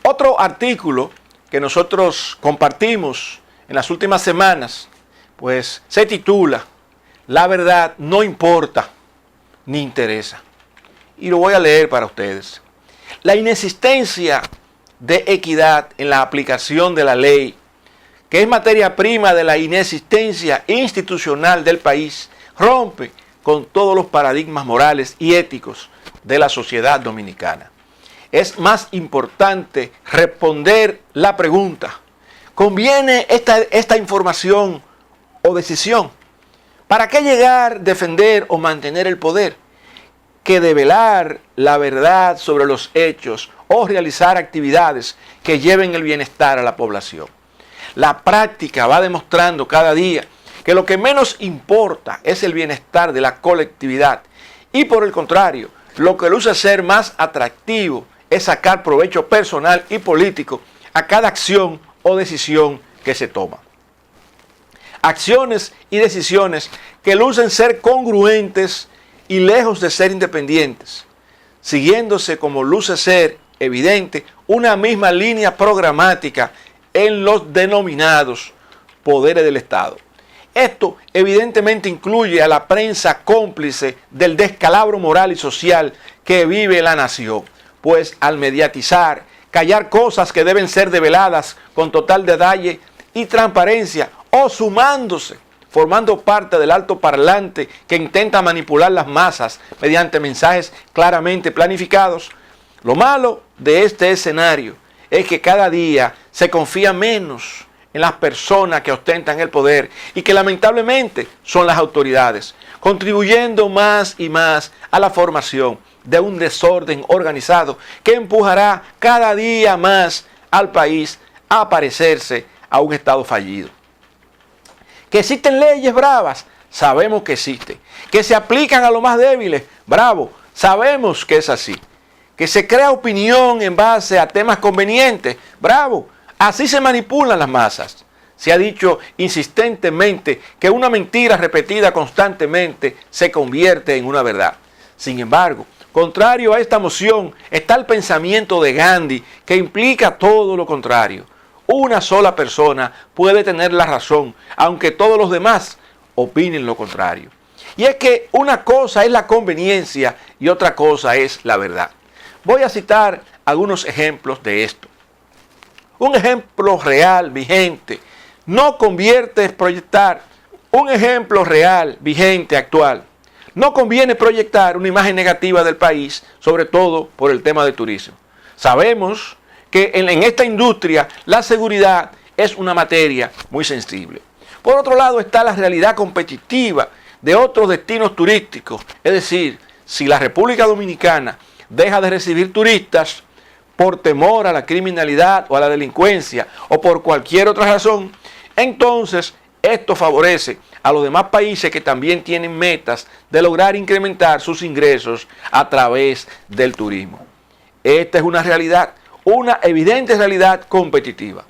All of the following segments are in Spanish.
Otro artículo que nosotros compartimos en las últimas semanas, pues se titula "La verdad no importa ni interesa". Y lo voy a leer para ustedes. La inexistencia de equidad en la aplicación de la ley, que es materia prima de la inexistencia institucional del país, rompe con todos los paradigmas morales y éticos de la sociedad dominicana. Es más importante responder la pregunta: ¿conviene esta información o decisión? ¿Para qué llegar, defender o mantener el poder? Que develar la verdad sobre los hechos o realizar actividades que lleven el bienestar a la población. La práctica va demostrando cada día que lo que menos importa es el bienestar de la colectividad y, por el contrario, lo que luce ser más atractivo es sacar provecho personal y político a cada acción o decisión que se toma. Acciones y decisiones que lucen ser congruentes y lejos de ser independientes, siguiéndose, como luce ser evidente, una misma línea programática en los denominados poderes del Estado. Esto evidentemente incluye a la prensa cómplice del descalabro moral y social que vive la nación, pues al mediatizar, callar cosas que deben ser develadas con total detalle y transparencia, o sumándose, formando parte del altoparlante que intenta manipular las masas mediante mensajes claramente planificados. Lo malo de este escenario es que cada día se confía menos en las personas que ostentan el poder y que lamentablemente son las autoridades, contribuyendo más y más a la formación de un desorden organizado que empujará cada día más al país a parecerse a un Estado fallido. Que existen leyes bravas, sabemos que existen. Que se aplican a los más débiles, bravo, sabemos que es así. Que se crea opinión en base a temas convenientes, bravo, así se manipulan las masas. Se ha dicho insistentemente que una mentira repetida constantemente se convierte en una verdad. Sin embargo, contrario a esta moción está el pensamiento de Gandhi, que implica todo lo contrario. Una sola persona puede tener la razón, aunque todos los demás opinen lo contrario. Y es que una cosa es la conveniencia y otra cosa es la verdad. Voy a citar algunos ejemplos de esto. Un ejemplo real, vigente. No conviene proyectar un ejemplo real, vigente, actual. No conviene proyectar una imagen negativa del país, sobre todo por el tema del turismo. Sabemos que en esta industria la seguridad es una materia muy sensible. Por otro lado está la realidad competitiva de otros destinos turísticos. Es decir, si la República Dominicana deja de recibir turistas por temor a la criminalidad o a la delincuencia o por cualquier otra razón, entonces esto favorece a los demás países que también tienen metas de lograr incrementar sus ingresos a través del turismo. Esta es una realidad, una evidente realidad competitiva.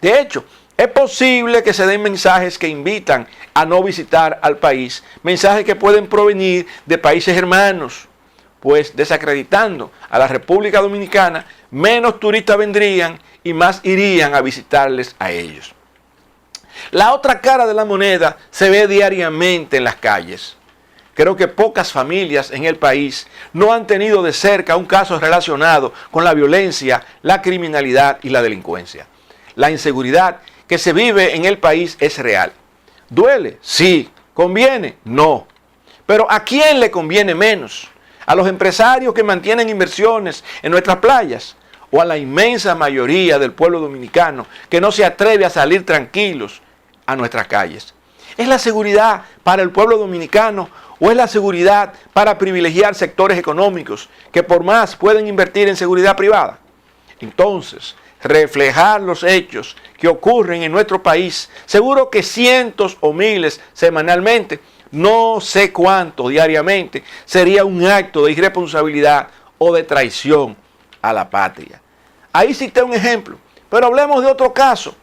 De hecho, es posible que se den mensajes que invitan a no visitar al país, mensajes que pueden provenir de países hermanos, pues desacreditando a la República Dominicana, menos turistas vendrían y más irían a visitarles a ellos. La otra cara de la moneda se ve diariamente en las calles. Creo que pocas familias en el país no han tenido de cerca un caso relacionado con la violencia, la criminalidad y la delincuencia. La inseguridad que se vive en el país es real. ¿Duele? Sí. ¿Conviene? No. Pero ¿a quién le conviene menos? ¿A los empresarios que mantienen inversiones en nuestras playas? ¿O a la inmensa mayoría del pueblo dominicano que no se atreve a salir tranquilos a nuestras calles? ¿Es la seguridad para el pueblo dominicano o es la seguridad para privilegiar sectores económicos que por más pueden invertir en seguridad privada? Entonces, reflejar los hechos que ocurren en nuestro país, seguro que cientos o miles semanalmente, no sé cuánto diariamente, sería un acto de irresponsabilidad o de traición a la patria. Ahí cité un ejemplo, pero hablemos de otro caso.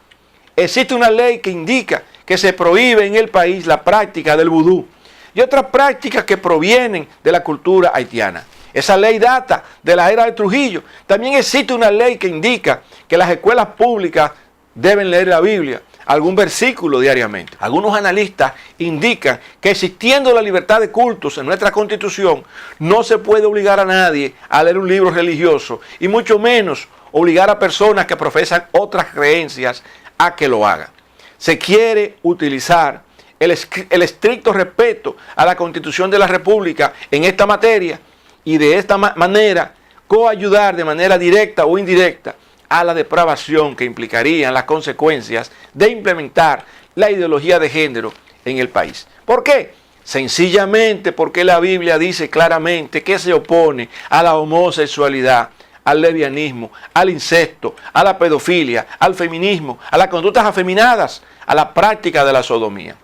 Existe una ley que indica que se prohíbe en el país la práctica del vudú y otras prácticas que provienen de la cultura haitiana. Esa ley data de la era de Trujillo. También existe una ley que indica que las escuelas públicas deben leer la Biblia, algún versículo diariamente. Algunos analistas indican que existiendo la libertad de cultos en nuestra Constitución, no se puede obligar a nadie a leer un libro religioso y mucho menos obligar a personas que profesan otras creencias a que lo hagan. Se quiere utilizar el estricto respeto a la Constitución de la República en esta materia y de esta manera coayudar de manera directa o indirecta a la depravación que implicarían las consecuencias de implementar la ideología de género en el país. ¿Por qué? Sencillamente porque la Biblia dice claramente que se opone a la homosexualidad, al lesbianismo, al incesto, a la pedofilia, al feminismo, a las conductas afeminadas, a la práctica de la sodomía.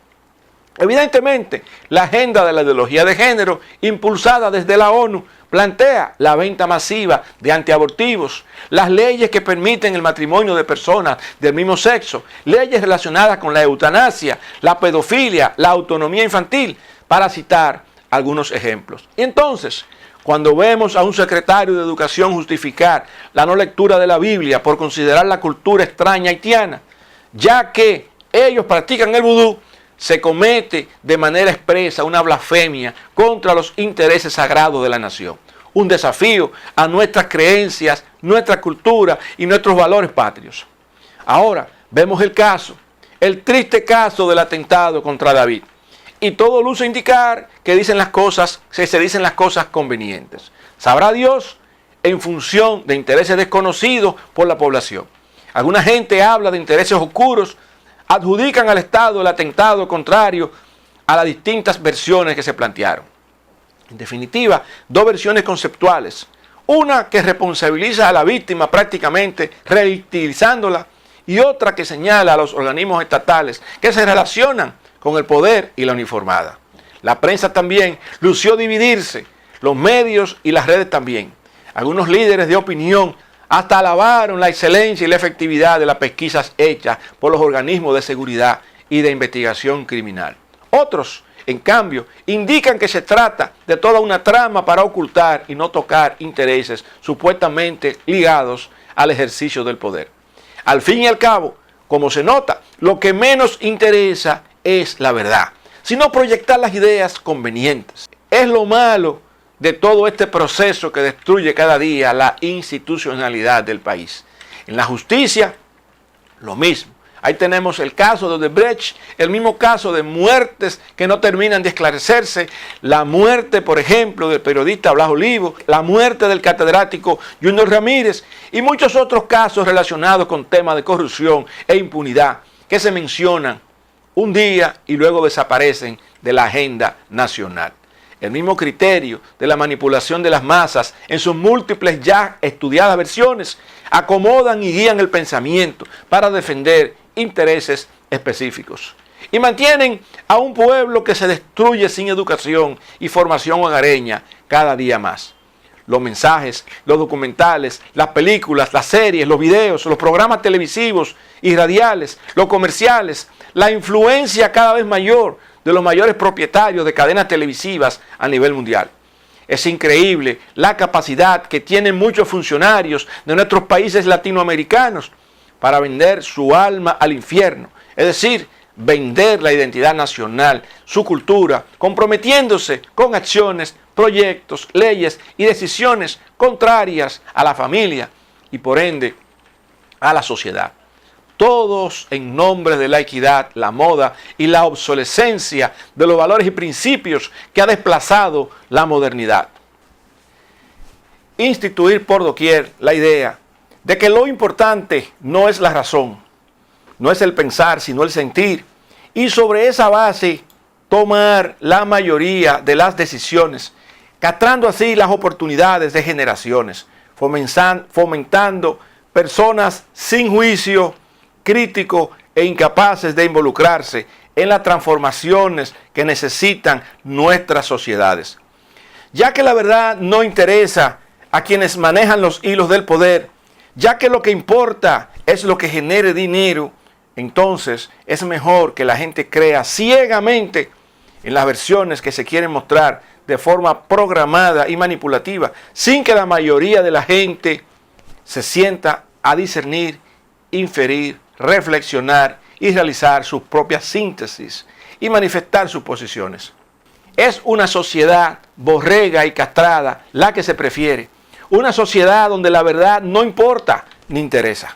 Evidentemente, la agenda de la ideología de género, impulsada desde la ONU, plantea la venta masiva de antiabortivos, las leyes que permiten el matrimonio de personas del mismo sexo, leyes relacionadas con la eutanasia, la pedofilia, la autonomía infantil, para citar algunos ejemplos. Y entonces, cuando vemos a un secretario de Educación justificar la no lectura de la Biblia por considerar la cultura extraña haitiana, ya que ellos practican el vudú, se comete de manera expresa una blasfemia contra los intereses sagrados de la nación. Un desafío a nuestras creencias, nuestra cultura y nuestros valores patrios. Ahora vemos el triste caso del atentado contra David. Y todo luce indicar que se dicen las cosas convenientes. Sabrá Dios en función de intereses desconocidos por la población. Alguna gente habla de intereses oscuros, adjudican al Estado el atentado contrario a las distintas versiones que se plantearon. En definitiva, dos versiones conceptuales. Una que responsabiliza a la víctima prácticamente revictimizándola y otra que señala a los organismos estatales que se relacionan con el poder y la uniformada. La prensa también lució dividirse, los medios y las redes también. Algunos líderes de opinión hasta alabaron la excelencia y la efectividad de las pesquisas hechas por los organismos de seguridad y de investigación criminal. Otros, en cambio, indican que se trata de toda una trama para ocultar y no tocar intereses supuestamente ligados al ejercicio del poder. Al fin y al cabo, como se nota, lo que menos interesa es la verdad, sino proyectar las ideas convenientes. Es lo malo de todo este proceso que destruye cada día la institucionalidad del país. En la justicia, lo mismo. Ahí tenemos el caso de Odebrecht, el mismo caso de muertes que no terminan de esclarecerse, la muerte, por ejemplo, del periodista Blas Olivo, la muerte del catedrático Junior Ramírez y muchos otros casos relacionados con temas de corrupción e impunidad que se mencionan un día y luego desaparecen de la agenda nacional. El mismo criterio de la manipulación de las masas en sus múltiples ya estudiadas versiones acomodan y guían el pensamiento para defender intereses específicos. Y mantienen a un pueblo que se destruye sin educación y formación hogareña cada día más. Los mensajes, los documentales, las películas, las series, los videos, los programas televisivos y radiales, los comerciales, la influencia cada vez mayor de los mayores propietarios de cadenas televisivas a nivel mundial. Es increíble la capacidad que tienen muchos funcionarios de nuestros países latinoamericanos para vender su alma al infierno, es decir, vender la identidad nacional, su cultura, comprometiéndose con acciones, proyectos, leyes y decisiones contrarias a la familia y por ende a la sociedad. Todos en nombre de la equidad, la moda y la obsolescencia de los valores y principios que ha desplazado la modernidad. Instituir por doquier la idea de que lo importante no es la razón, no es el pensar, sino el sentir, y sobre esa base tomar la mayoría de las decisiones, castrando así las oportunidades de generaciones, fomentando personas sin juicio crítico e incapaces de involucrarse en las transformaciones que necesitan nuestras sociedades. Ya que la verdad no interesa a quienes manejan los hilos del poder, ya que lo que importa es lo que genere dinero, entonces es mejor que la gente crea ciegamente en las versiones que se quieren mostrar de forma programada y manipulativa, sin que la mayoría de la gente se sienta a discernir, inferir, reflexionar y realizar sus propias síntesis y manifestar sus posiciones. Es una sociedad borrega y castrada la que se prefiere, una sociedad donde la verdad no importa ni interesa.